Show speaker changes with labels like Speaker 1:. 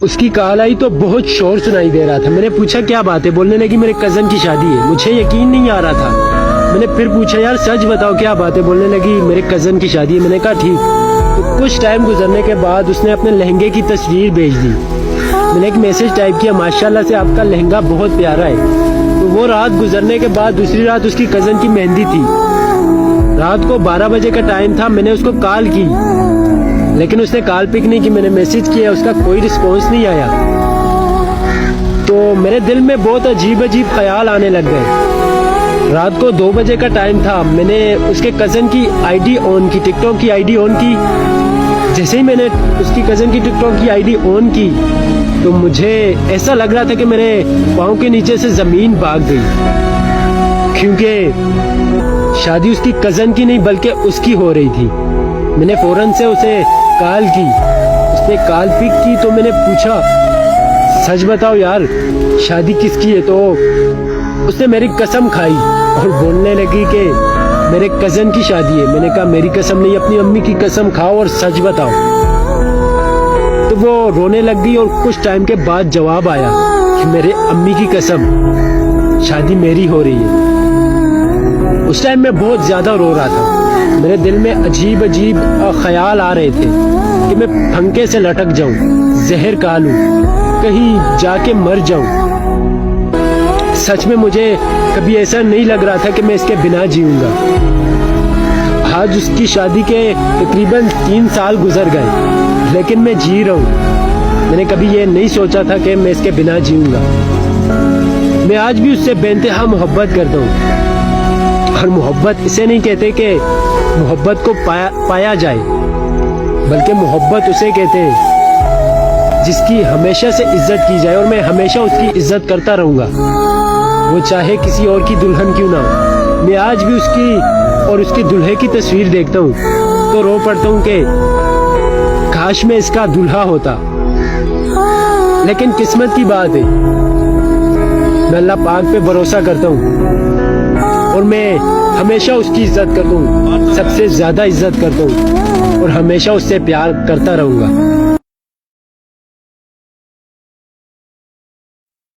Speaker 1: उसकी कॉल आई तो बहुत शोर सुनाई दे रहा था। मैंने पूछा क्या बात है, बोलने लगी मेरे कजन की शादी है। मुझे यकीन नहीं आ रहा था। मैंने फिर पूछा यार सच बताओ क्या बात है, बोलने लगी मेरे कजन की शादी है। मैंने कहा ठीक। तो कुछ टाइम गुजरने के बाद उसने अपने लहंगे की तस्वीर भेज दी। मैंने एक मैसेज टाइप किया, माशाल्लाह से आपका लहंगा बहुत प्यारा है। तो वो रात गुजरने के बाद दूसरी रात उसकी कजन की मेहंदी थी। रात को 12 बजे का टाइम था। मैंने उसको कॉल की लेकिन उसने कॉल पिक नहीं की। मैंने मैसेज किया, उसका कोई रिस्पॉन्स नहीं आया। तो मेरे दिल में बहुत अजीब अजीब ख्याल आने लग गए। रात को 2 बजे का टाइम था। मैंने उसके कजन की आईडी ऑन की, टिकटॉक की आईडी ऑन की। जैसे ही मैंने उसकी कजन की टिकटॉक की आईडी ऑन की तो मुझे ऐसा लग रहा था कि मेरे पाँव के नीचे से जमीन भाग गई, क्योंकि शादी उसकी कजन की नहीं बल्कि उसकी हो रही थी। मैंने फौरन से उसे कॉल की, उसने कॉल पिक की। तो मैंने पूछा सच बताओ यार शादी किसकी है। तो उसने मेरी कसम खाई और बोलने लगी कि मेरे कजन की शादी है। मैंने कहा मेरी कसम नहीं, अपनी अम्मी की कसम खाओ और सच बताओ। तो वो रोने लग गई और कुछ टाइम के बाद जवाब आया कि मेरे अम्मी की कसम शादी मेरी हो रही है। उस टाइम मैं बहुत ज्यादा रो रहा था। मेरे दिल में अजीब अजीब ख्याल आ रहे थे कि मैं फंके से लटक जाऊं, जहर खा लूं, कहीं जाके मर जाऊं। सच में मुझे कभी ऐसा नहीं लग रहा था कि मैं इसके बिना जीऊंगा। आज उसकी शादी के तकरीबन 3 साल गुजर गए लेकिन मैं जी रहा हूं। मैंने कभी ये नहीं सोचा था कि मैं इसके बिना जीऊंगा। मैं आज भी उससे बेइंतहा मोहब्बत करता हूँ। और मोहब्बत इसे नहीं कहते कि मोहब्बत को पाया जाए, बल्कि मोहब्बत उसे कहते हैं जिसकी हमेशा से इज्जत की जाए। और मैं हमेशा उसकी इज्जत करता रहूंगा, वो चाहे किसी और की दुल्हन क्यों ना हो। मैं आज भी उसकी और उसके दूल्हे की तस्वीर देखता हूँ तो रो पड़ता हूँ कि काश मैं इसका दूल्हा होता। लेकिन किस्मत की बात है, मैं अल्लाह पाक पे भरोसा करता हूँ और मैं हमेशा उसकी इज्जत करता हूँ, सबसे ज्यादा इज्जत करता हूँ और हमेशा उससे प्यार करता रहूंगा।